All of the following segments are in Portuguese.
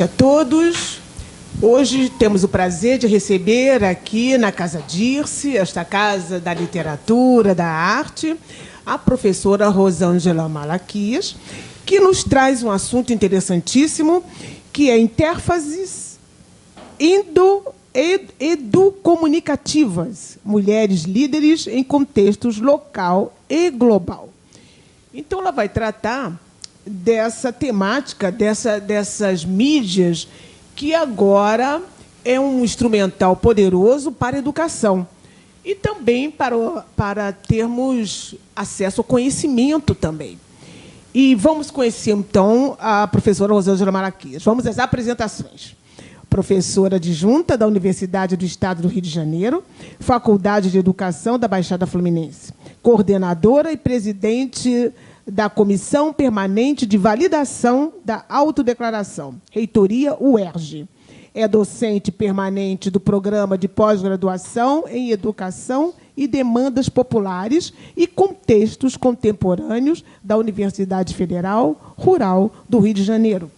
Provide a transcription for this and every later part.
A todos, hoje temos o prazer de receber aqui na Casa Dirce, esta Casa da Literatura, da Arte, a professora Rosângela Malaquias, que nos traz um assunto interessantíssimo, que é interfaces educomunicativas, mulheres líderes em contextos local e global. Então, ela vai tratar dessa temática, dessas mídias, que agora é um instrumental poderoso para a educação e também para termos acesso ao conhecimento também. E vamos conhecer, então, a professora Rosângela Malaquias. Vamos às apresentações. Professora adjunta da Universidade do Estado do Rio de Janeiro, Faculdade de Educação da Baixada Fluminense, coordenadora e presidente da Comissão Permanente de Validação da Autodeclaração, Reitoria UERJ. É docente permanente do Programa de Pós-Graduação em Educação e Demandas Populares e Contextos Contemporâneos da Universidade Federal Rural do Rio de Janeiro.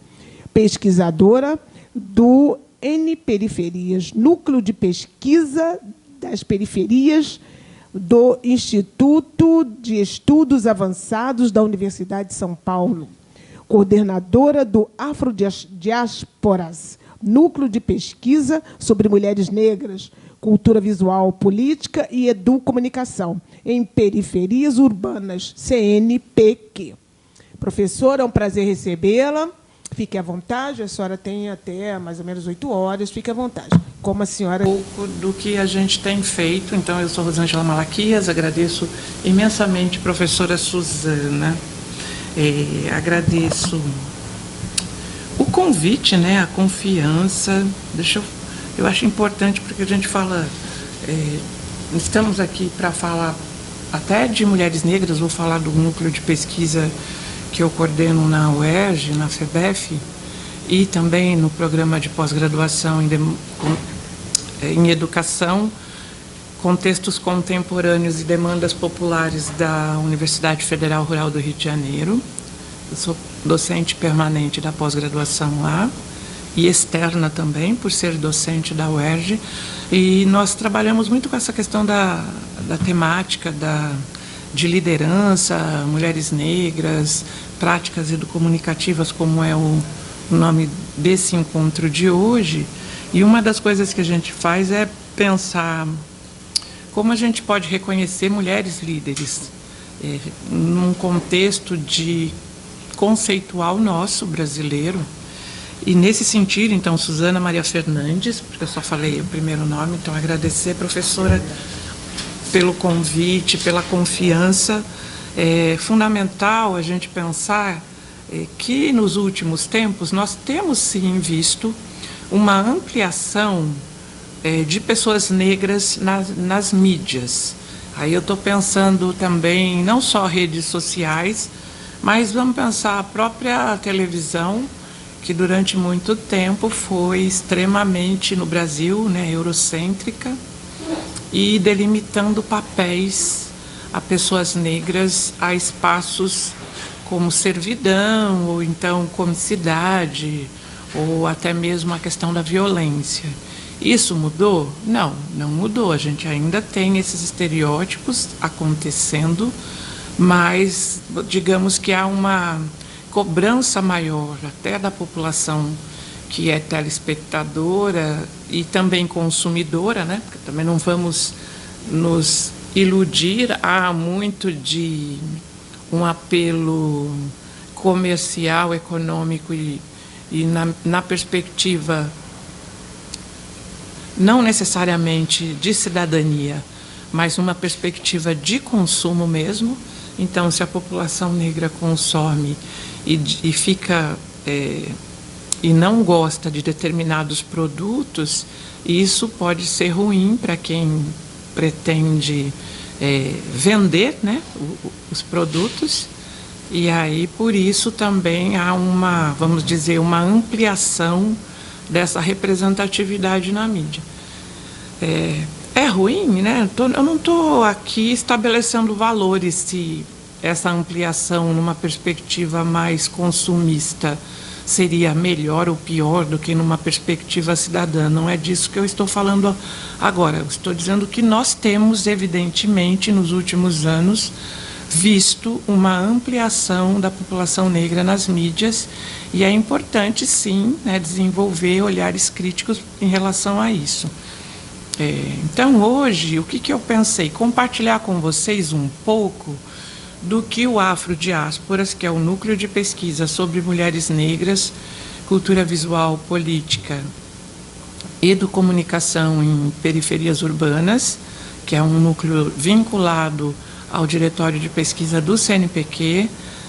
Pesquisadora do N-Periferias, Núcleo de Pesquisa das Periferias do Instituto de Estudos Avançados da Universidade de São Paulo, coordenadora do Afrodiásporas, Núcleo de Pesquisa sobre Mulheres Negras, Cultura Visual, Política e Educomunicação, em Periferias Urbanas, CNPq. Professora, é um prazer recebê-la. Fique à vontade, a senhora tem até mais ou menos 8 horas, fique à vontade. Como a senhora... Um pouco do que a gente tem feito. Então, eu sou Rosângela Malaquias, agradeço imensamente a professora Suzana, agradeço o convite, né, a confiança. Eu acho importante, porque a gente fala... estamos aqui para falar até de mulheres negras, vou falar do núcleo de pesquisa que eu coordeno na UERJ, na FEBEF, e também no programa de pós-graduação em educação, contextos contemporâneos e demandas populares da Universidade Federal Rural do Rio de Janeiro. Eu sou docente permanente da pós-graduação lá, e externa também, por ser docente da UERJ, e nós trabalhamos muito com essa questão da temática de liderança, mulheres negras, práticas educomunicativas, como é o nome desse encontro de hoje. E uma das coisas que a gente faz é pensar como a gente pode reconhecer mulheres líderes num contexto conceitual nosso, brasileiro. E nesse sentido, então, Suzana Maria Fernandes, porque eu só falei o primeiro nome, então agradecer, professora, pelo convite, pela confiança. É fundamental a gente pensar que, nos últimos tempos, nós temos, sim, visto uma ampliação de pessoas negras nas mídias. Aí eu estou pensando também, não só redes sociais, mas vamos pensar a própria televisão, que durante muito tempo foi extremamente, no Brasil, né, eurocêntrica, e delimitando papéis a pessoas negras a espaços como servidão, ou então comicidade, ou até mesmo a questão da violência. Isso mudou? Não, não mudou. A gente ainda tem esses estereótipos acontecendo, mas digamos que há uma cobrança maior até da população que é telespectadora e também consumidora, né? Porque também não vamos nos iludir, há muito de um apelo comercial, econômico e na perspectiva não necessariamente de cidadania, mas uma perspectiva de consumo mesmo. Então, se a população negra consome e fica... e não gosta de determinados produtos, isso pode ser ruim para quem pretende vender, né, os produtos. E aí, por isso, também há vamos dizer, uma ampliação dessa representatividade na mídia. É ruim, né? Eu não estou aqui estabelecendo valores se essa ampliação numa perspectiva mais consumista, seria melhor ou pior do que numa perspectiva cidadã. Não é disso que eu estou falando agora. Eu estou dizendo que nós temos, evidentemente, nos últimos anos, visto uma ampliação da população negra nas mídias, e é importante, sim, né, desenvolver olhares críticos em relação a isso. Então, hoje, o que eu pensei? Compartilhar com vocês um pouco do que o Afrodiásporas, que é o núcleo de pesquisa sobre mulheres negras, cultura visual, política, educomunicação em periferias urbanas, que é um núcleo vinculado ao Diretório de Pesquisa do CNPq,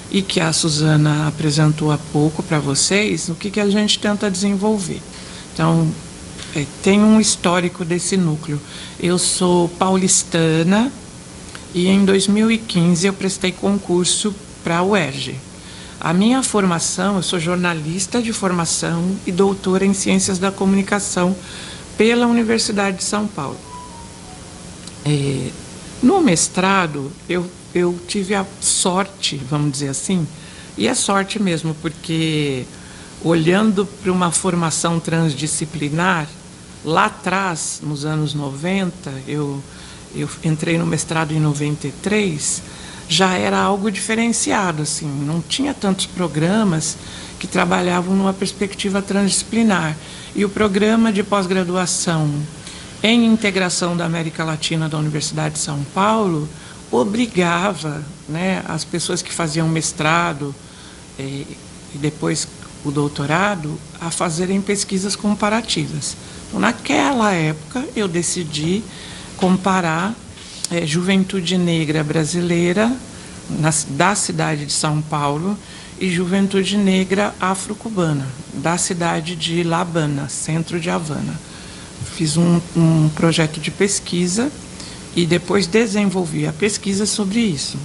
e que a Suzana apresentou há pouco para vocês, o que a gente tenta desenvolver. Então, tem um histórico desse núcleo. Eu sou paulistana e em 2015 eu prestei concurso para a UERJ. A minha formação, eu sou jornalista de formação e doutora em Ciências da Comunicação pela Universidade de São Paulo. No mestrado, eu tive a sorte, vamos dizer assim, e é sorte mesmo, porque olhando para uma formação transdisciplinar, lá atrás, nos anos 90, eu entrei no mestrado em 93, já era algo diferenciado, assim, não tinha tantos programas que trabalhavam numa perspectiva transdisciplinar. E o programa de pós-graduação em integração da América Latina da Universidade de São Paulo obrigava, né, as pessoas que faziam mestrado e depois o doutorado a fazerem pesquisas comparativas. Então, naquela época, eu decidi comparar juventude negra brasileira da cidade de São Paulo e juventude negra afro-cubana da cidade de La Habana, centro de Havana. Fiz um projeto de pesquisa e depois desenvolvi a pesquisa sobre isso.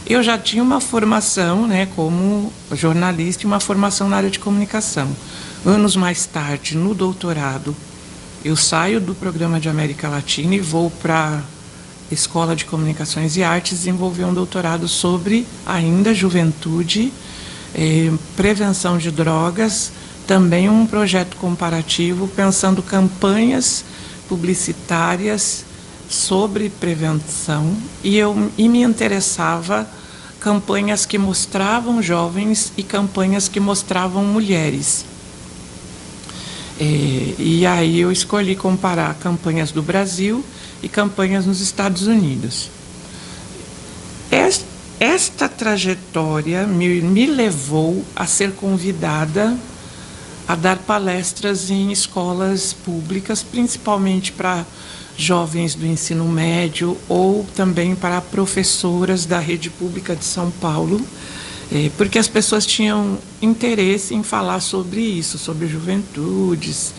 Eu já tinha uma formação, né, como jornalista e uma formação na área de comunicação. Anos mais tarde, no doutorado, eu saio do programa de América Latina e vou para a Escola de Comunicações e Artes desenvolver um doutorado sobre ainda juventude, prevenção de drogas, também um projeto comparativo pensando campanhas publicitárias sobre prevenção, e me interessava campanhas que mostravam jovens e campanhas que mostravam mulheres. E aí eu escolhi comparar campanhas do Brasil e campanhas nos Estados Unidos. Esta trajetória me levou a ser convidada a dar palestras em escolas públicas, principalmente para jovens do ensino médio ou também para professoras da rede pública de São Paulo, porque as pessoas tinham interesse em falar sobre isso, sobre juventudes,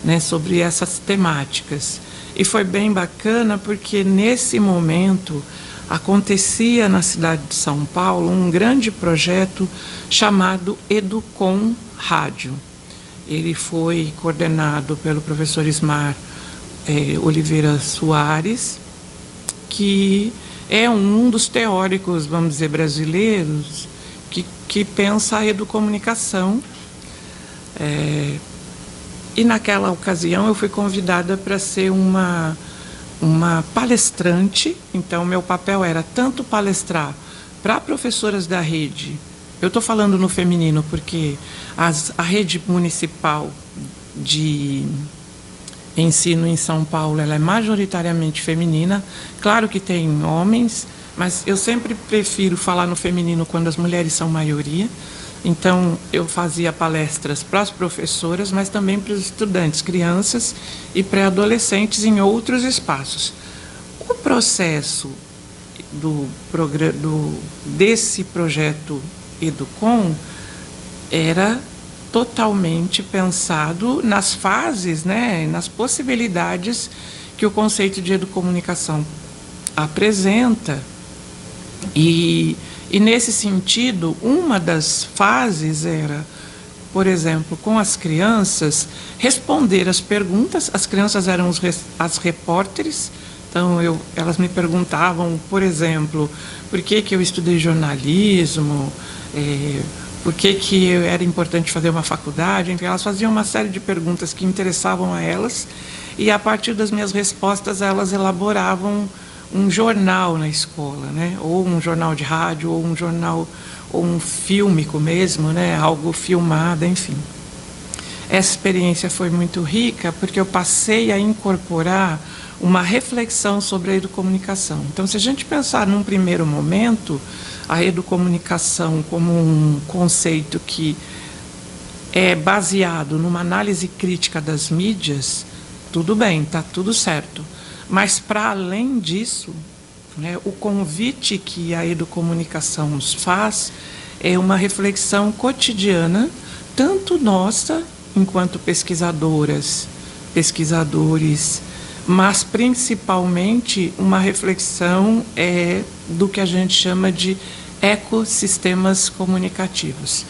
né, sobre essas temáticas. E foi bem bacana porque nesse momento acontecia na cidade de São Paulo um grande projeto chamado Educom Rádio. Ele foi coordenado pelo professor Ismar Oliveira Soares, que é um dos teóricos, vamos dizer, brasileiros, que pensa a educomunicação. E naquela ocasião eu fui convidada para ser uma palestrante. Então meu papel era tanto palestrar para professoras da rede. Eu estou falando no feminino porque a rede municipal de ensino em São Paulo ela é majoritariamente feminina. Claro que tem homens, mas eu sempre prefiro falar no feminino quando as mulheres são maioria. Então, eu fazia palestras para as professoras, mas também para os estudantes, crianças e pré-adolescentes em outros espaços. O processo desse projeto Educom era totalmente pensado nas fases, né, nas possibilidades que o conceito de educomunicação apresenta. E nesse sentido, uma das fases era, por exemplo, com as crianças, responder as perguntas. As crianças eram as repórteres, então elas me perguntavam, por exemplo, por que eu estudei jornalismo, por que era importante fazer uma faculdade, enfim, elas faziam uma série de perguntas que interessavam a elas, e a partir das minhas respostas elas elaboravam um jornal na escola, né? Ou um jornal de rádio, ou um jornal, ou um fílmico mesmo, né? Algo filmado, enfim. Essa experiência foi muito rica porque eu passei a incorporar uma reflexão sobre a educomunicação. Então, se a gente pensar num primeiro momento, a educomunicação como um conceito que é baseado numa análise crítica das mídias, tudo bem, está tudo certo. Mas, para além disso, né, o convite que a educomunicação nos faz é uma reflexão cotidiana, tanto nossa, enquanto pesquisadoras, pesquisadores, mas principalmente uma reflexão do que a gente chama de ecossistemas comunicativos.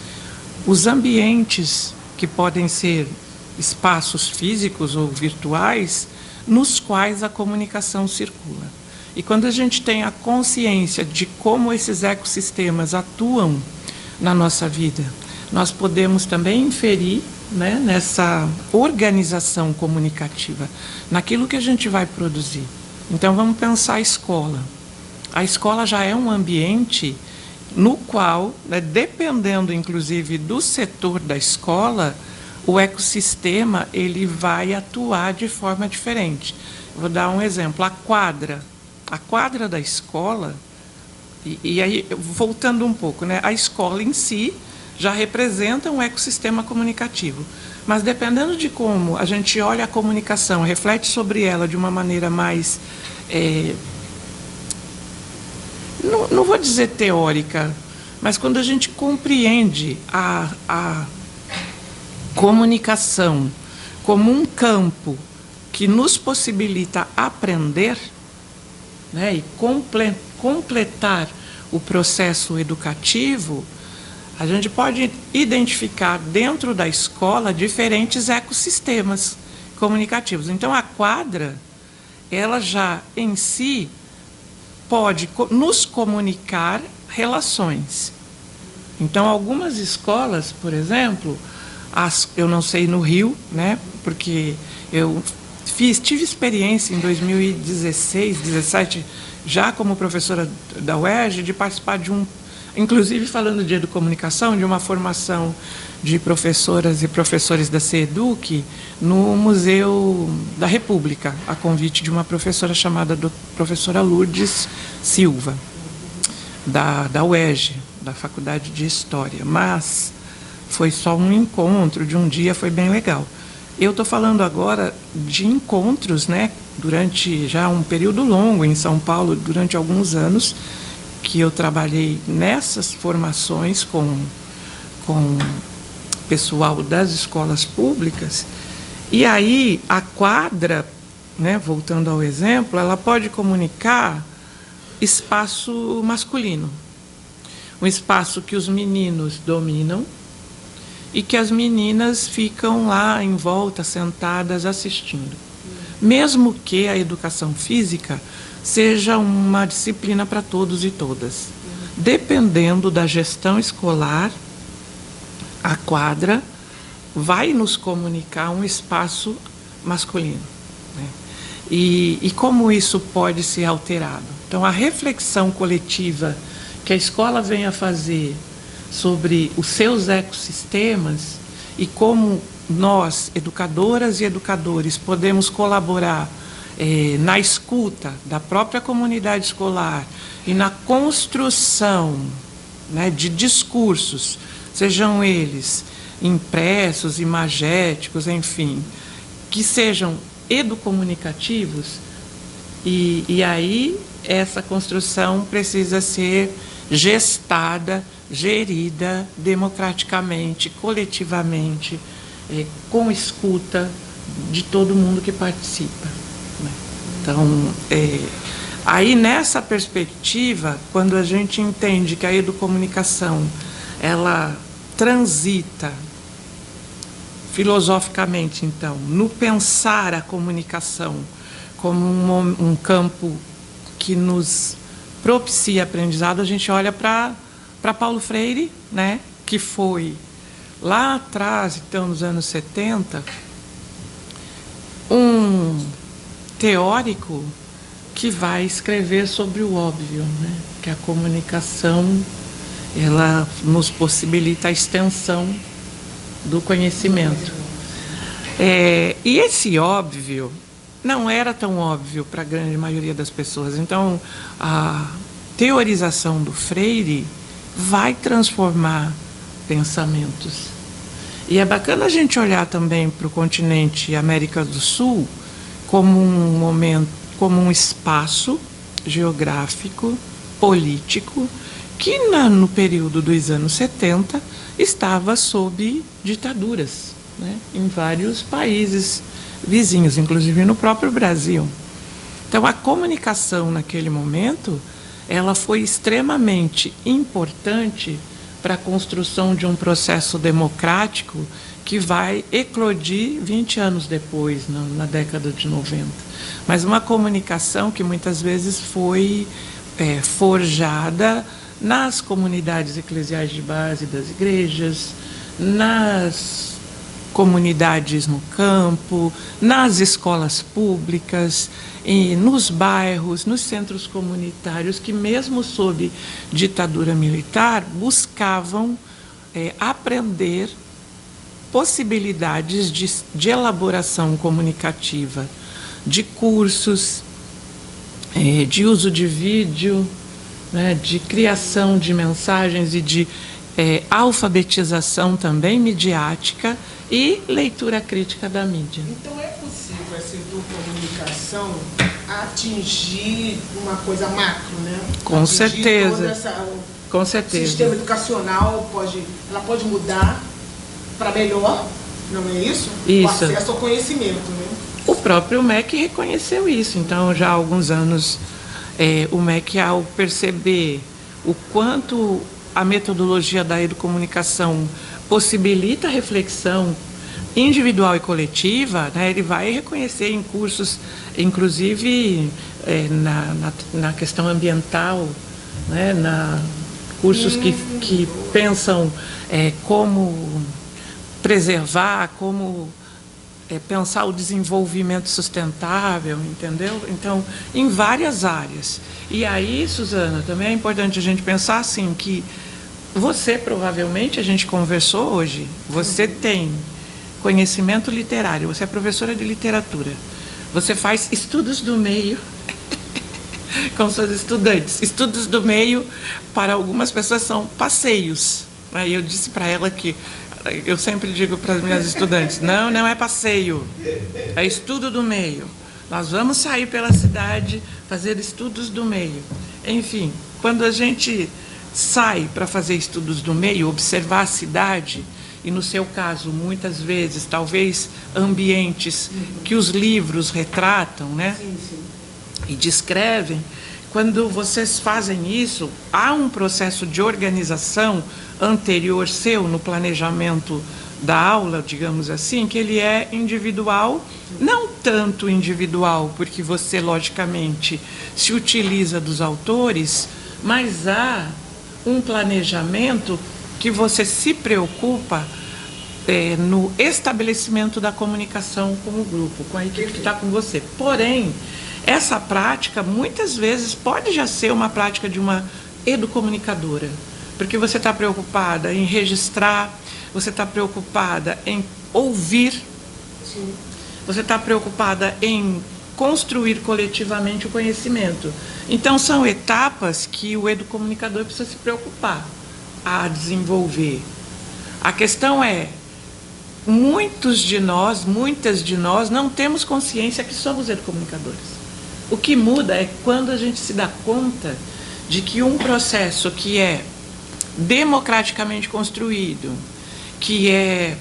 Os ambientes, que podem ser espaços físicos ou virtuais, nos quais a comunicação circula. E quando a gente tem a consciência de como esses ecossistemas atuam na nossa vida, nós podemos também inferir, né, nessa organização comunicativa, naquilo que a gente vai produzir. Então, vamos pensar a escola. A escola já é um ambiente no qual, né, dependendo inclusive do setor da escola, o ecossistema ele vai atuar de forma diferente. Vou dar um exemplo, a quadra da escola, e aí, voltando um pouco, né, a escola em si já representa um ecossistema comunicativo. Mas dependendo de como a gente olha a comunicação, reflete sobre ela de uma maneira mais, não vou dizer teórica, mas quando a gente compreende a comunicação como um campo que nos possibilita aprender, né, e completar o processo educativo, a gente pode identificar dentro da escola diferentes ecossistemas comunicativos. Então, a quadra, ela já em si pode nos comunicar relações. Então, algumas escolas, por exemplo, eu não sei no Rio, né, porque eu tive experiência em 2016, 2017, já como professora da UERJ, de participar de inclusive falando de educomunicação, de uma formação de professoras e professores da CEDUC no Museu da República, a convite de uma professora chamada professora Lourdes Silva, da UERJ, da Faculdade de História. Mas foi só um encontro de um dia, foi bem legal. Eu estou falando agora de encontros, né, durante já um período longo em São Paulo, durante alguns anos, que eu trabalhei nessas formações com pessoal das escolas públicas. E aí a quadra, né, voltando ao exemplo, ela pode comunicar espaço masculino, um espaço que os meninos dominam e que as meninas ficam lá em volta, sentadas, assistindo. Mesmo que a educação física seja uma disciplina para todos e todas. Dependendo da gestão escolar, a quadra vai nos comunicar um espaço masculino, né? E como isso pode ser alterado? Então, a reflexão coletiva que a escola vem a fazer sobre os seus ecossistemas e como nós, educadoras e educadores, podemos colaborar na escuta da própria comunidade escolar e na construção, né, de discursos, sejam eles impressos, imagéticos, enfim, que sejam educomunicativos, e aí essa construção precisa ser gestada, gerida democraticamente, coletivamente, com escuta de todo mundo que participa. Então, aí nessa perspectiva, quando a gente entende que a educomunicação ela transita filosoficamente, então, no pensar a comunicação como um campo que nos propicia aprendizado, a gente olha para Paulo Freire, né, que foi lá atrás, então nos anos 70, um teórico que vai escrever sobre o óbvio, né? Que a comunicação, ela nos possibilita a extensão do conhecimento. E esse óbvio não era tão óbvio para a grande maioria das pessoas. Então, a teorização do Freire vai transformar pensamentos. E é bacana a gente olhar também para o continente América do Sul como um momento, como um espaço geográfico, político, que no período dos anos 70 estava sob ditaduras, né, em vários países vizinhos, inclusive no próprio Brasil. Então, a comunicação naquele momento, ela foi extremamente importante para a construção de um processo democrático que vai eclodir 20 anos depois, na década de 90. Mas uma comunicação que muitas vezes foi forjada nas comunidades eclesiais de base das igrejas, nas comunidades no campo, nas escolas públicas, e nos bairros, nos centros comunitários, que mesmo sob ditadura militar, buscavam aprender possibilidades de elaboração comunicativa, de cursos, de uso de vídeo, né, de criação de mensagens e de alfabetização também midiática e leitura crítica da mídia. Então é possível essa educomunicação atingir uma coisa macro, né? Com certeza. Com certeza. O sistema educacional ela pode mudar para melhor, não é isso? Isso. O acesso ao conhecimento, né? O próprio MEC reconheceu isso. Então, já há alguns anos, o MEC, ao perceber o quanto a metodologia da educomunicação possibilita a reflexão individual e coletiva, né, ele vai reconhecer em cursos, inclusive na questão ambiental, né, cursos que pensam como preservar, como pensar o desenvolvimento sustentável, entendeu? Então, em várias áreas. E aí, Suzana, também é importante a gente pensar assim, que você provavelmente, a gente conversou hoje, você tem conhecimento literário, você é professora de literatura, você faz estudos do meio com seus estudantes. Estudos do meio, para algumas pessoas, são passeios. Aí eu disse para ela que eu sempre digo para as minhas estudantes, não é passeio, é estudo do meio. Nós vamos sair pela cidade, fazer estudos do meio. Enfim, quando a gente sai para fazer estudos do meio, observar a cidade, e no seu caso, muitas vezes, talvez, ambientes que os livros retratam, né? Sim. E descrevem, quando vocês fazem isso, há um processo de organização anterior seu no planejamento da aula, digamos assim, que ele é individual, não tanto individual, porque você, logicamente, se utiliza dos autores, mas há um planejamento que você se preocupa no estabelecimento da comunicação com o grupo, com a equipe que está com você. Porém, essa prática, muitas vezes, pode já ser uma prática de uma educomunicadora, porque você está preocupada em registrar, você está preocupada em ouvir, Sim. você está preocupada em construir coletivamente o conhecimento. Então, são etapas que o educomunicador precisa se preocupar a desenvolver. A questão é, muitas de nós não temos consciência que somos educomunicadores. O que muda é quando a gente se dá conta de que um processo que é democraticamente construído, que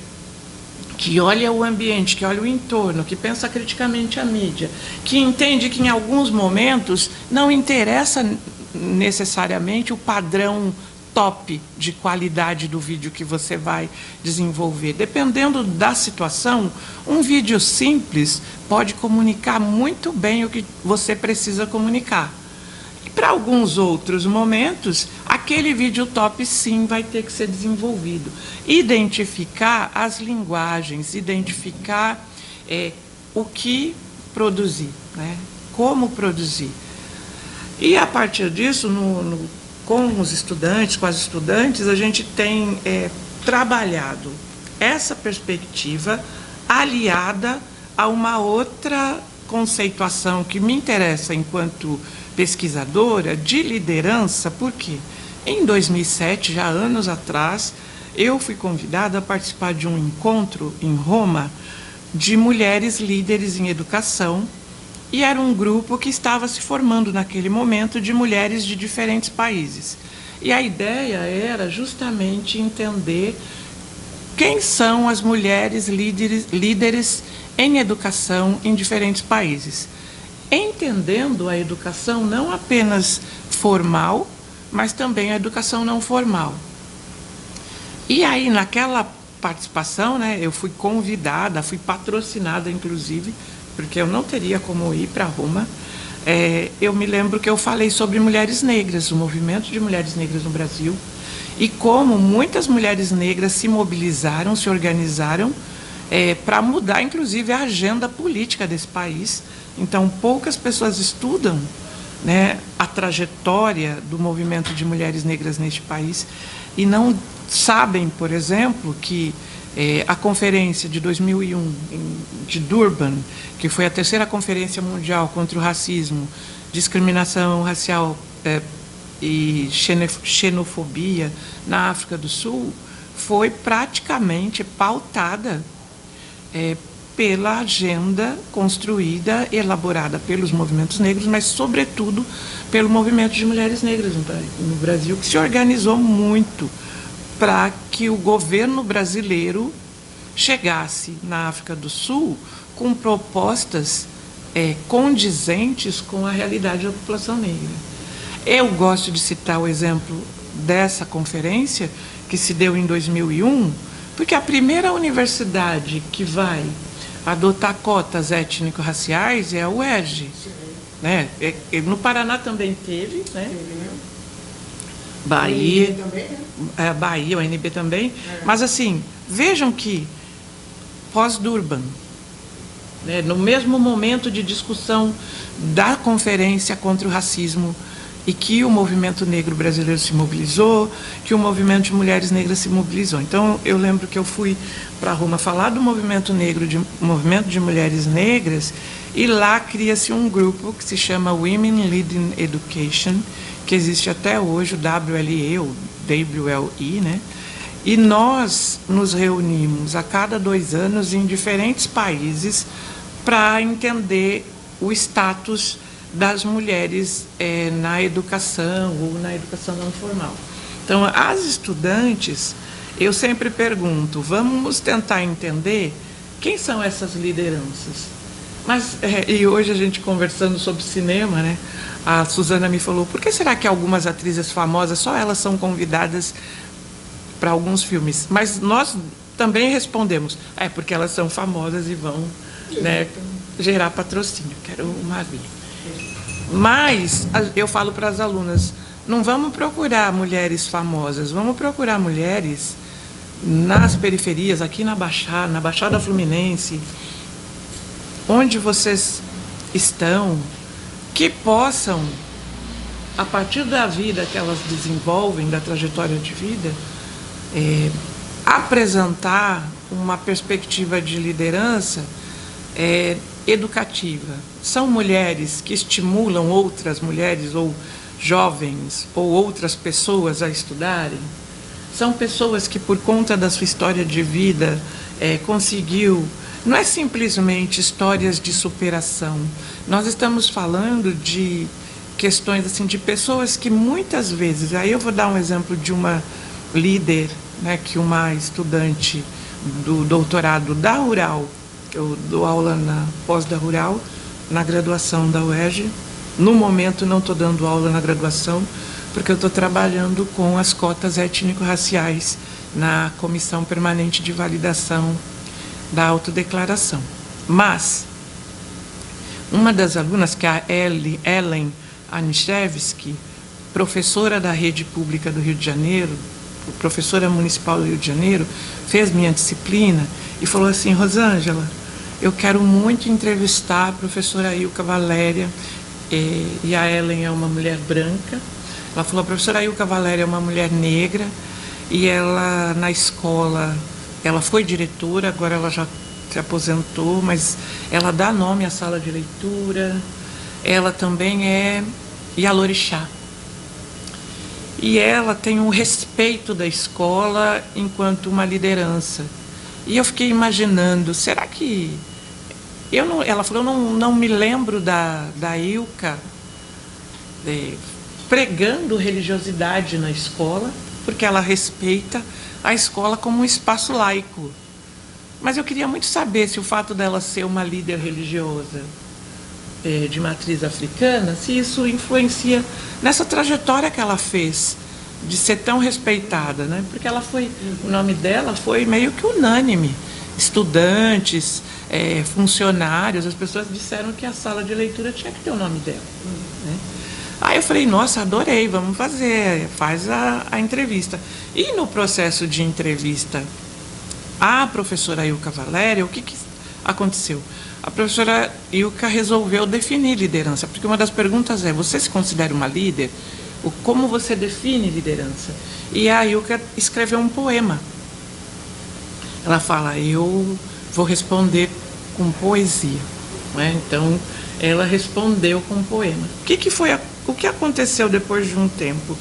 olha o ambiente, que olha o entorno, que pensa criticamente a mídia, que entende que em alguns momentos não interessa necessariamente o padrão top de qualidade do vídeo que você vai desenvolver. Dependendo da situação, um vídeo simples pode comunicar muito bem o que você precisa comunicar. E para alguns outros momentos, aquele vídeo top, sim, vai ter que ser desenvolvido. Identificar as linguagens, identificar o que produzir, né? Como produzir. E, a partir disso, com os estudantes, com as estudantes, a gente tem trabalhado essa perspectiva aliada a uma outra conceituação que me interessa enquanto pesquisadora de liderança, porque em 2007, já anos atrás, eu fui convidada a participar de um encontro em Roma de mulheres líderes em educação, e era um grupo que estava se formando naquele momento de mulheres de diferentes países. E a ideia era justamente entender quem são as mulheres líderes em educação em diferentes países, entendendo a educação não apenas formal, mas também a educação não formal. E aí, naquela participação, né, eu fui convidada, fui patrocinada, inclusive, porque eu não teria como ir para Roma. Eu me lembro que eu falei sobre mulheres negras, o movimento de mulheres negras no Brasil, e como muitas mulheres negras se mobilizaram, se organizaram para mudar, inclusive, a agenda política desse país. Então, poucas pessoas estudam, né, a trajetória do movimento de mulheres negras neste país e não sabem, por exemplo, que a conferência de 2001 de Durban, que foi a terceira conferência mundial contra o racismo, discriminação racial e xenofobia na África do Sul, foi praticamente pautada pela agenda construída, elaborada pelos movimentos negros, mas, sobretudo, pelo movimento de mulheres negras no Brasil, que se organizou muito para que o governo brasileiro chegasse na África do Sul com propostas condizentes com a realidade da população negra. Eu gosto de citar o exemplo dessa conferência, que se deu em 2001, porque a primeira universidade que vai adotar cotas étnico-raciais é a UERJ. Né? No Paraná também teve, né? Bahia, Bahia, o ANB também. Mas, assim, vejam que, pós-Durban, né, no mesmo momento de discussão da conferência contra o racismo, e que o movimento negro brasileiro se mobilizou, que o movimento de mulheres negras se mobilizou. Então, eu lembro que eu fui para Roma falar do movimento negro, movimento de mulheres negras, e lá cria-se um grupo que se chama Women Leading Education, que existe até hoje, o WLE, ou WLE, né? E nós nos reunimos a cada 2 anos em diferentes países para entender o status das mulheres na educação ou na educação não formal. Então, as estudantes, eu sempre pergunto, vamos tentar entender quem são essas lideranças. Mas, e hoje a gente conversando sobre cinema, né, a Suzana me falou, por que será que algumas atrizes famosas, só elas são convidadas para alguns filmes? Mas nós também respondemos, porque elas são famosas e vão, né, gerar patrocínio, quero uma vez. Mas eu falo para as alunas, não vamos procurar mulheres famosas, vamos procurar mulheres nas periferias, aqui na Baixada Fluminense, onde vocês estão, que possam, a partir da vida que elas desenvolvem, da trajetória de vida, apresentar uma perspectiva de liderança educativa. São mulheres que estimulam outras mulheres ou jovens ou outras pessoas a estudarem. São pessoas que, por conta da sua história de vida, conseguiu... Não é simplesmente histórias de superação. Nós estamos falando de questões assim, de pessoas que muitas vezes... Aí eu vou dar um exemplo de uma líder, né, que uma estudante do doutorado da Rural, eu dou aula na pós da Rural, na graduação da UERJ. No momento não estou dando aula na graduação, porque eu estou trabalhando com as cotas étnico-raciais na Comissão Permanente de Validação da Autodeclaração. Mas uma das alunas, que é a Ellen Aniszewski, professora da rede pública do Rio de Janeiro, professora municipal do Rio de Janeiro, fez minha disciplina e falou assim: Rosângela, eu quero muito entrevistar a professora Ilka Valéria, e a Ellen é uma mulher branca. Ela falou: a professora Ilka Valéria é uma mulher negra, e ela, na escola, ela foi diretora, agora ela já se aposentou, mas ela dá nome à sala de leitura, ela também é Yalorixá. E ela tem um respeito da escola enquanto uma liderança. E eu fiquei imaginando, será que... ela falou: eu não me lembro da Ilka pregando religiosidade na escola, porque ela respeita a escola como um espaço laico. Mas eu queria muito saber se o fato dela ser uma líder religiosa de matriz africana, se isso influencia nessa trajetória que ela fez de ser tão respeitada, né? Porque ela foi, o nome dela foi meio que unânime. Estudantes, funcionários, as pessoas disseram que a sala de leitura tinha que ter o nome dela, né? Aí eu falei: nossa, adorei, vamos fazer, faz a entrevista. E no processo de entrevista a professora Ilka Valéria, o que aconteceu? A professora Ilka resolveu definir liderança, porque uma das perguntas é: você se considera uma líder? Como você define liderança? E a Ilka escreveu um poema. Ela fala: eu vou responder com poesia, né? Então, ela respondeu com um poema. O que aconteceu depois de um tempo?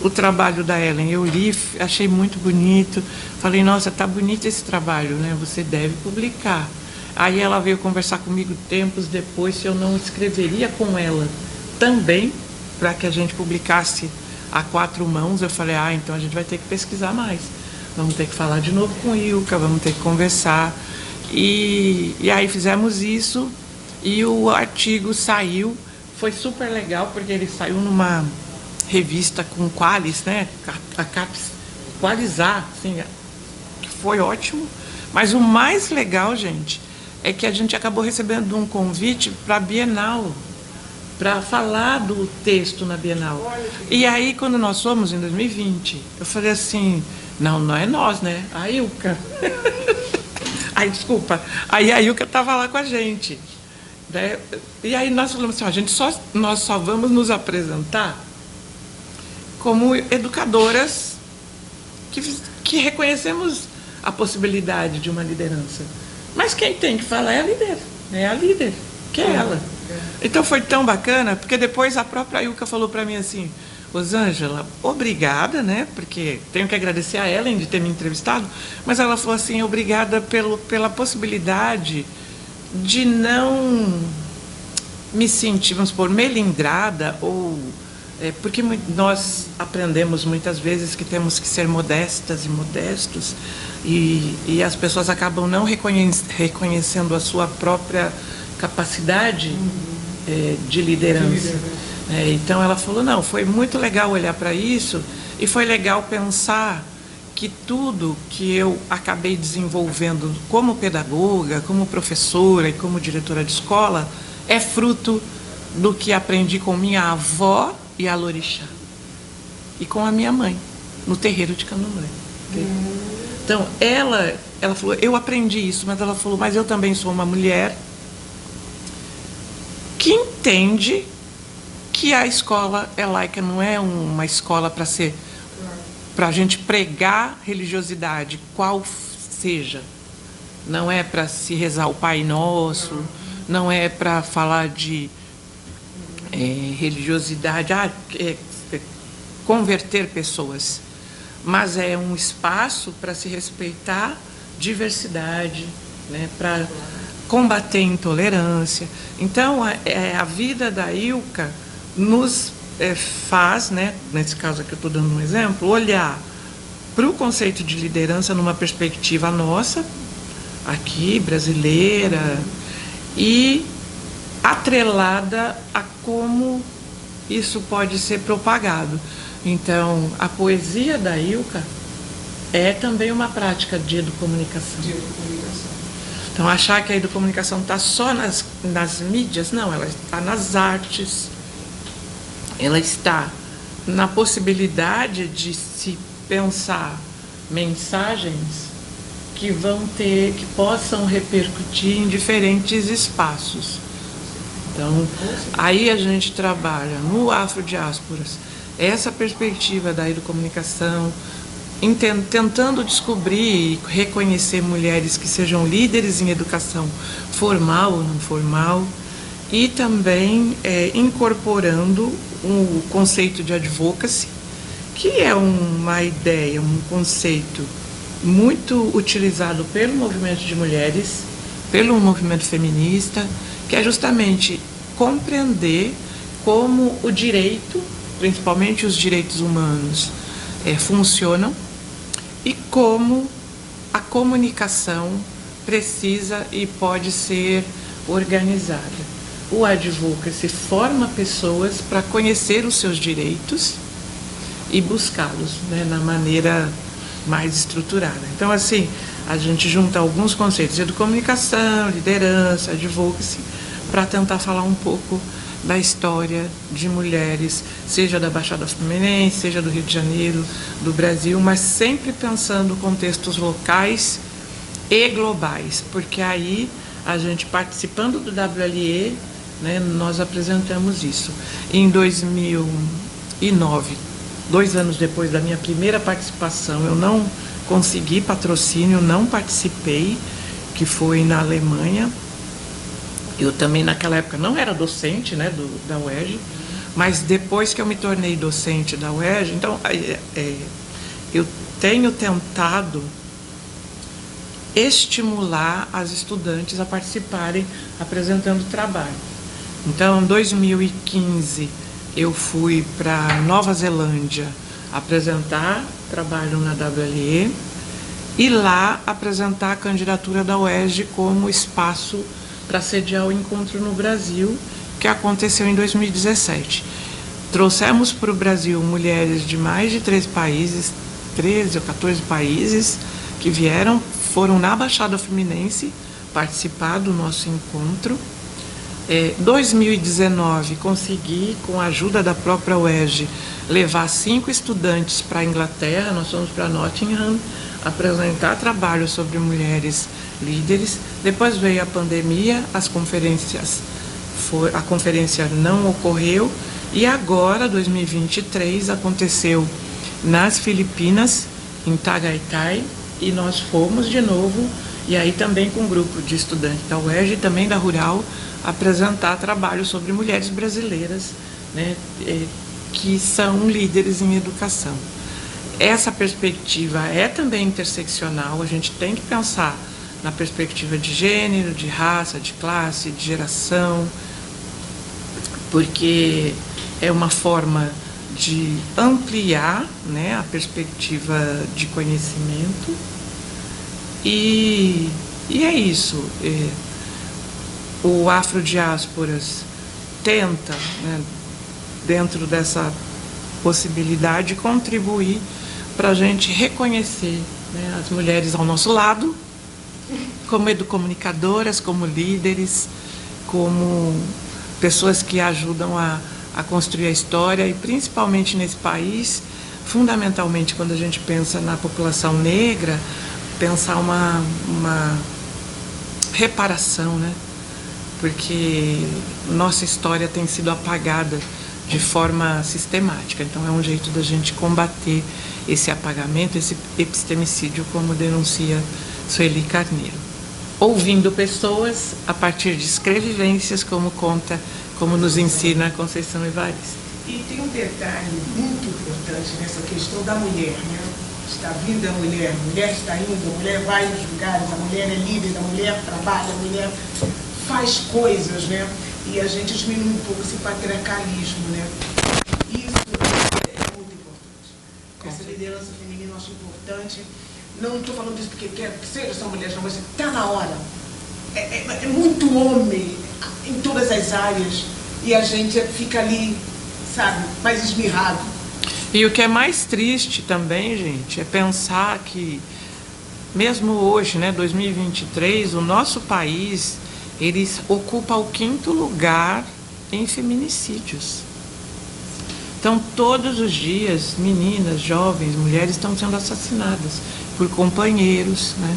O trabalho da Ellen, eu li, achei muito bonito. Falei: nossa, tá bonito esse trabalho, né? Você deve publicar. Aí ela veio conversar comigo tempos depois se eu não escreveria com ela também, para que a gente publicasse a 4 mãos. Eu falei: então a gente vai ter que pesquisar mais. Vamos ter que falar de novo com Ilka, vamos ter que conversar. E aí fizemos isso, e o artigo saiu. Foi super legal, porque ele saiu numa revista com Qualis, né? A Caps Qualizar, assim, que foi ótimo. Mas o mais legal, gente, é que a gente acabou recebendo um convite para a Bienal, para falar do texto na Bienal. E aí, quando nós fomos, em 2020, eu falei assim: não é nós, né? A Ilka. Aí, desculpa. Aí a Ilka estava lá com a gente, né? E aí nós falamos assim: nós só vamos nos apresentar como educadoras que reconhecemos a possibilidade de uma liderança. Mas quem tem que falar é a líder, que é ela. Então foi tão bacana, porque depois a própria Ilka falou para mim assim: Rosângela, obrigada, né? Porque tenho que agradecer a Ellen de ter me entrevistado, mas ela falou assim: obrigada pela possibilidade de não me sentir, vamos supor, melindrada, ou porque nós aprendemos muitas vezes que temos que ser modestas e modestos, e as pessoas acabam não reconhecendo a sua própria capacidade de liderança. Então ela falou: não, foi muito legal olhar para isso, e foi legal pensar que tudo que eu acabei desenvolvendo como pedagoga, como professora e como diretora de escola é fruto do que aprendi com minha avó e a Lorixá, e com a minha mãe, no terreiro de Candomblé. Então, ela falou: eu aprendi isso, mas ela falou: mas eu também sou uma mulher que entende que a escola é laica, não é uma escola para a gente pregar religiosidade, qual seja. Não é para se rezar o Pai Nosso, não é para falar de religiosidade, converter pessoas, mas é um espaço para se respeitar diversidade, né, para combater intolerância. Então, a vida da Ilka nos faz, né, nesse caso aqui eu estou dando um exemplo, olhar para o conceito de liderança numa perspectiva nossa, aqui, brasileira, e atrelada a como isso pode ser propagado. Então, a poesia da Ilka é também uma prática de educomunicação. Então, achar que a educomunicação está só nas mídias, não, ela está nas artes, ela está na possibilidade de se pensar mensagens que que possam repercutir em diferentes espaços. Então, aí a gente trabalha no Afrodiásporas essa perspectiva da educomunicação, tentando descobrir e reconhecer mulheres que sejam líderes em educação formal ou não formal, e também incorporando o conceito de advocacy, que é uma ideia, um conceito muito utilizado pelo movimento de mulheres, pelo movimento feminista, que é justamente compreender como o direito, principalmente os direitos humanos, funcionam e como a comunicação precisa e pode ser organizada. O advocacy forma pessoas para conhecer os seus direitos e buscá-los, né, na maneira mais estruturada. Então, assim, a gente junta alguns conceitos de educomunicação, liderança, advocacy, para tentar falar um pouco da história de mulheres, seja da Baixada Fluminense, seja do Rio de Janeiro, do Brasil, mas sempre pensando contextos locais e globais, porque aí a gente, participando do WLE, né, nós apresentamos isso. Em 2009, 2 anos depois da minha primeira participação, eu não consegui patrocínio, não participei, que foi na Alemanha. Eu também, naquela época, não era docente, né, da UERJ, mas depois que eu me tornei docente da UERJ, então, eu tenho tentado estimular as estudantes a participarem apresentando trabalho. Então, em 2015, eu fui para Nova Zelândia apresentar trabalho na WLE e lá apresentar a candidatura da UERJ como espaço para sediar o encontro no Brasil, que aconteceu em 2017. Trouxemos para o Brasil mulheres de mais de 13 países, 13 ou 14 países, que foram na Baixada Fluminense participar do nosso encontro. 2019, consegui, com a ajuda da própria UERJ, levar 5 estudantes para a Inglaterra. Nós fomos para Nottingham apresentar trabalho sobre mulheres líderes. Depois veio a pandemia, a conferência não ocorreu, e agora, 2023, aconteceu nas Filipinas, em Tagaytay, e nós fomos de novo, e aí também com um grupo de estudantes da UERJ e também da Rural, apresentar trabalho sobre mulheres brasileiras, né, que são líderes em educação. Essa perspectiva é também interseccional, a gente tem que pensar na perspectiva de gênero, de raça, de classe, de geração, porque é uma forma de ampliar, né, a perspectiva de conhecimento, e é isso. O Afrodiásporas tenta, né, dentro dessa possibilidade, contribuir para a gente reconhecer, né, as mulheres ao nosso lado, como educomunicadoras, como líderes, como pessoas que ajudam a construir a história, e principalmente nesse país, fundamentalmente quando a gente pensa na população negra, pensar uma reparação, né? Porque nossa história tem sido apagada de forma sistemática. Então é um jeito da gente combater esse apagamento, esse epistemicídio, como denuncia Sueli Carneiro. Ouvindo pessoas a partir de escrevivências, como nos ensina a Conceição Evaristo. E tem um detalhe muito importante nessa questão da mulher, né? Está vindo a mulher está indo, a mulher vai nos lugares, a mulher é líder, a mulher trabalha, a mulher faz coisas, né? E a gente diminui um pouco esse patriarcalismo, né? Isso é muito importante. Essa liderança feminina eu acho importante. Não estou falando disso porque quero que seja só mulheres, não, mas está na hora. É muito homem em todas as áreas e a gente fica ali, sabe, mais esmirrado. E o que é mais triste também, gente, é pensar que, mesmo hoje, né, 2023, o nosso país, ele ocupa o 5º lugar em feminicídios. Então, todos os dias, meninas, jovens, mulheres estão sendo assassinadas por companheiros, né?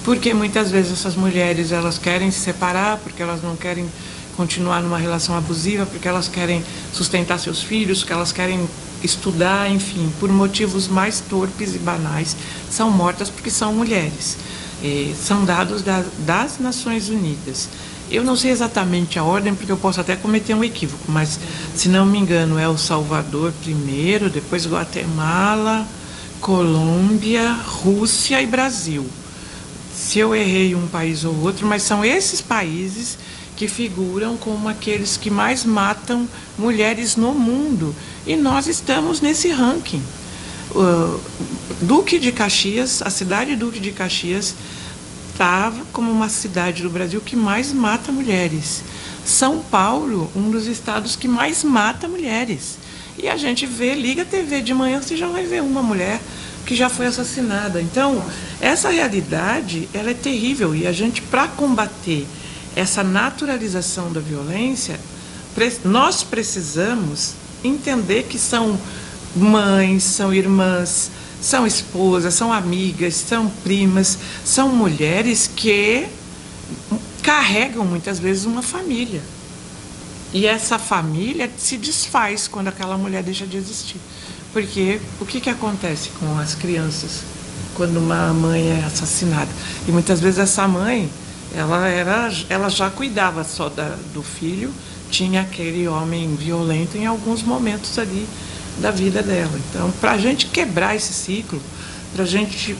Porque muitas vezes essas mulheres, elas querem se separar, porque elas não querem continuar numa relação abusiva, porque elas querem sustentar seus filhos, porque elas querem estudar, enfim, por motivos mais torpes e banais, são mortas porque são mulheres. São dados das Nações Unidas. Eu não sei exatamente a ordem, porque eu posso até cometer um equívoco, mas, se não me engano, é El Salvador primeiro, depois Guatemala, Colômbia, Rússia e Brasil. Se eu errei um país ou outro, mas são esses países que figuram como aqueles que mais matam mulheres no mundo. E nós estamos nesse ranking. Duque de Caxias, a cidade de Duque de Caxias, estava como uma cidade do Brasil que mais mata mulheres. São Paulo, um dos estados que mais mata mulheres. E a gente liga a TV de manhã, você já vai ver uma mulher que já foi assassinada. Então, essa realidade, ela é terrível. E a gente, para combater essa naturalização da violência, nós precisamos entender que são mães, são irmãs, são esposas, são amigas, são primas, são mulheres que carregam muitas vezes uma família. E essa família se desfaz quando aquela mulher deixa de existir. Porque o que acontece com as crianças quando uma mãe é assassinada? E muitas vezes essa mãe, ela já cuidava só do filho, tinha aquele homem violento em alguns momentos ali da vida dela. Então, para a gente quebrar esse ciclo, para a gente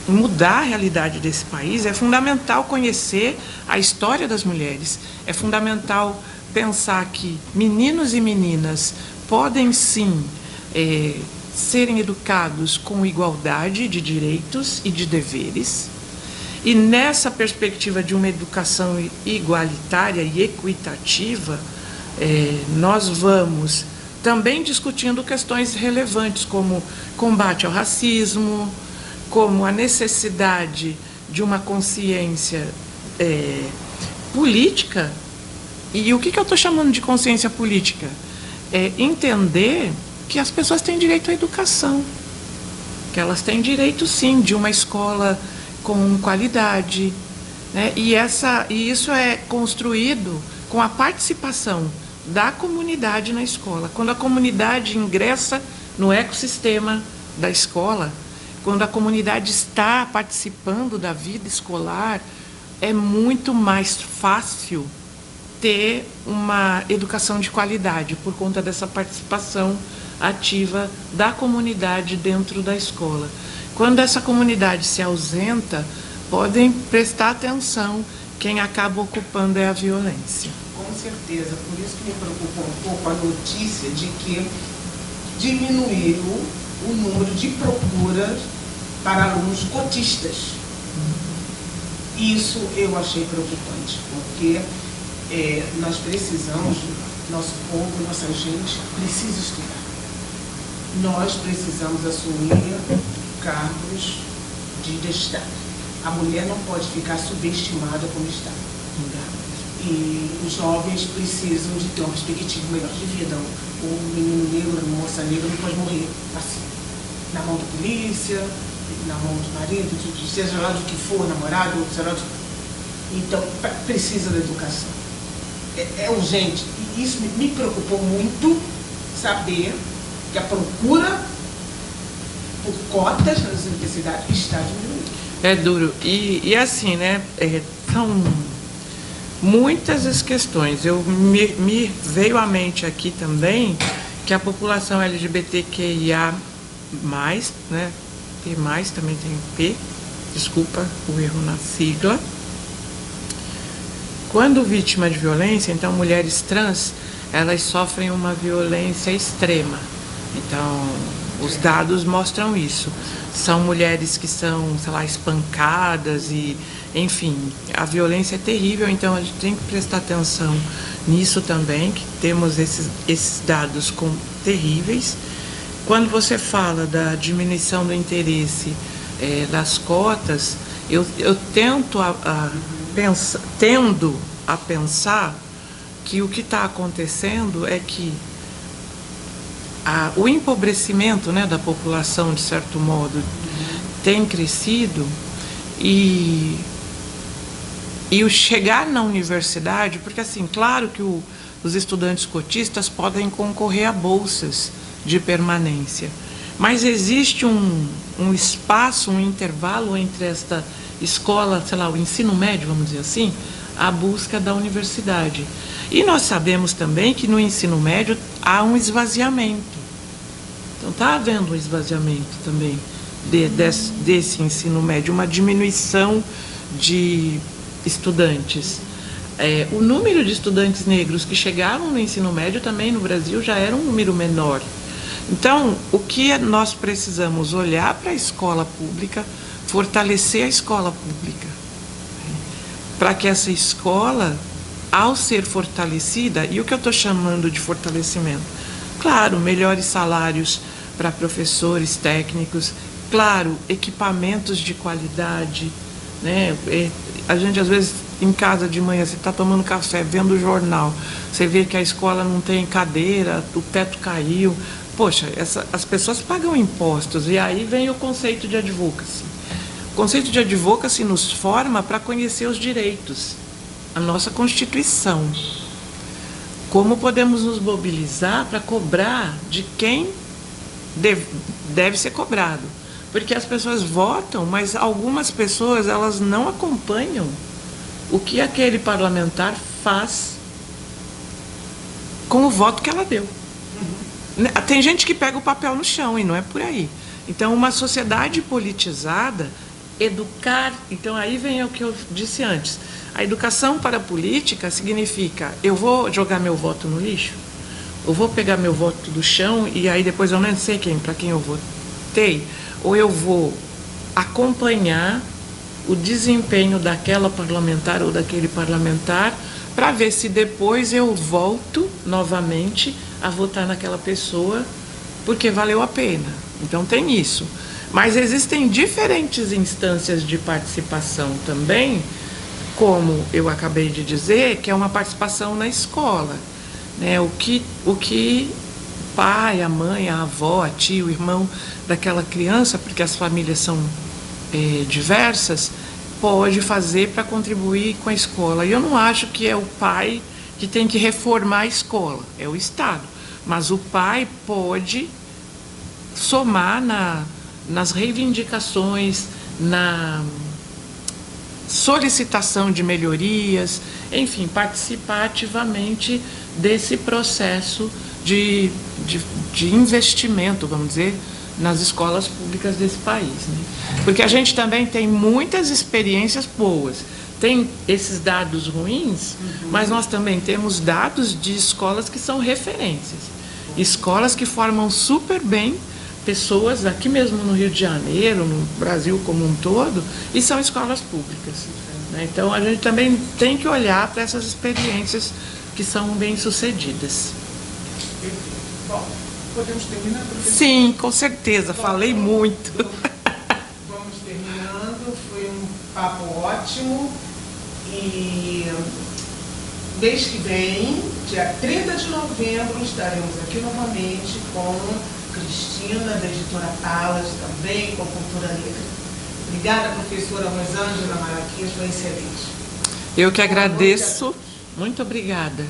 mudar a realidade desse país, é fundamental conhecer a história das mulheres, é fundamental pensar que meninos e meninas podem sim serem educados com igualdade de direitos e de deveres, e nessa perspectiva de uma educação igualitária e equitativa, nós vamos também discutindo questões relevantes como combate ao racismo, como a necessidade de uma consciência política. E o que eu estou chamando de consciência política? É entender que as pessoas têm direito à educação, que elas têm direito, sim, de uma escola com qualidade, né? E isso é construído com a participação da comunidade na escola. Quando a comunidade ingressa no ecossistema da escola, quando a comunidade está participando da vida escolar, é muito mais fácil ter uma educação de qualidade por conta dessa participação ativa da comunidade dentro da escola. Quando essa comunidade se ausenta, podem prestar atenção, quem acaba ocupando é a violência. Com certeza, por isso que me preocupa um pouco a notícia de que diminuiu o número de procuras para alunos cotistas. Isso eu achei preocupante, porque nós precisamos, nosso povo, nossa gente precisa estudar. Nós precisamos assumir cargos de destaque. A mulher não pode ficar subestimada como está. E os jovens precisam de ter uma perspectiva melhor de vida. O menino negro, a moça negra não pode morrer assim, na mão da polícia, na mão do marido, seja lá do que for, namorado, seja lá do... Então, precisa da educação. É urgente. E isso me preocupou muito, saber que a procura por cotas nas universidades está diminuindo. É duro. E assim, né? São muitas as questões. Me veio à mente aqui também que a população LGBTQIA+, né? P+, também tem P, desculpa o erro na sigla. Quando vítima de violência, então mulheres trans, elas sofrem uma violência extrema. Então, os dados mostram isso. São mulheres que são, sei lá, espancadas e, enfim, a violência é terrível, então a gente tem que prestar atenção nisso também, que temos esses dados terríveis. Quando você fala da diminuição do interesse das cotas, eu tendo a pensar que o que está acontecendo é que o empobrecimento, né, da população, de certo modo, tem crescido, e o chegar na universidade, porque assim, claro que os estudantes cotistas podem concorrer a bolsas de permanência, mas existe um espaço, um intervalo entre esta escola, sei lá, o ensino médio, vamos dizer assim, a busca da universidade. E nós sabemos também que no ensino médio há um esvaziamento. Então está havendo um esvaziamento também desse ensino médio, uma diminuição de estudantes. O número de estudantes negros que chegaram no ensino médio também no Brasil já era um número menor. Então, o que nós precisamos olhar para a escola pública, fortalecer a escola pública, para que essa escola, ao ser fortalecida, e o que eu estou chamando de fortalecimento? Claro, melhores salários para professores, técnicos, claro, equipamentos de qualidade, né? A gente, às vezes, em casa de manhã, você está tomando café, vendo o jornal, você vê que a escola não tem cadeira, o teto caiu. Poxa, as pessoas pagam impostos, e aí vem o conceito de advocacy. O conceito de advocacy nos forma para conhecer os direitos, a nossa Constituição. Como podemos nos mobilizar para cobrar de quem deve ser cobrado. Porque as pessoas votam, mas algumas pessoas, elas não acompanham o que aquele parlamentar faz com o voto que ela deu. Tem gente que pega o papel no chão, e não é por aí. Então, uma sociedade politizada, educar... Então, aí vem o que eu disse antes. A educação para a política significa: eu vou jogar meu voto no lixo? Eu vou pegar meu voto do chão e aí depois eu não sei para quem eu votei? Ou eu vou acompanhar o desempenho daquela parlamentar ou daquele parlamentar para ver se depois eu volto novamente a votar naquela pessoa porque valeu a pena? Então tem isso. Mas existem diferentes instâncias de participação também, como eu acabei de dizer, que é uma participação na escola, né? O que o pai, a mãe, a avó, a tia, o irmão daquela criança, porque as famílias são diversas, pode fazer para contribuir com a escola. E eu não acho que é o pai que tem que reformar a escola, é o Estado. Mas o pai pode somar nas reivindicações, na solicitação de melhorias, enfim, participar ativamente desse processo de investimento, vamos dizer, nas escolas públicas desse país, né? Porque a gente também tem muitas experiências boas. Tem esses dados ruins, mas nós também temos dados de escolas que são referências. Escolas que formam super bem pessoas aqui mesmo no Rio de Janeiro, no Brasil como um todo, e são escolas públicas, né? Então a gente também tem que olhar para essas experiências que são bem-sucedidas. Bom, podemos terminar, professor? Sim, com certeza, falei muito. Vamos terminando, foi um papo ótimo, e mês que vem, dia 30 de novembro, estaremos aqui novamente com Cristina, da editora Palas, também com Cultura Negra. Obrigada, professora Rosângela Malaquias, foi excelente. Eu que agradeço. Muito obrigada.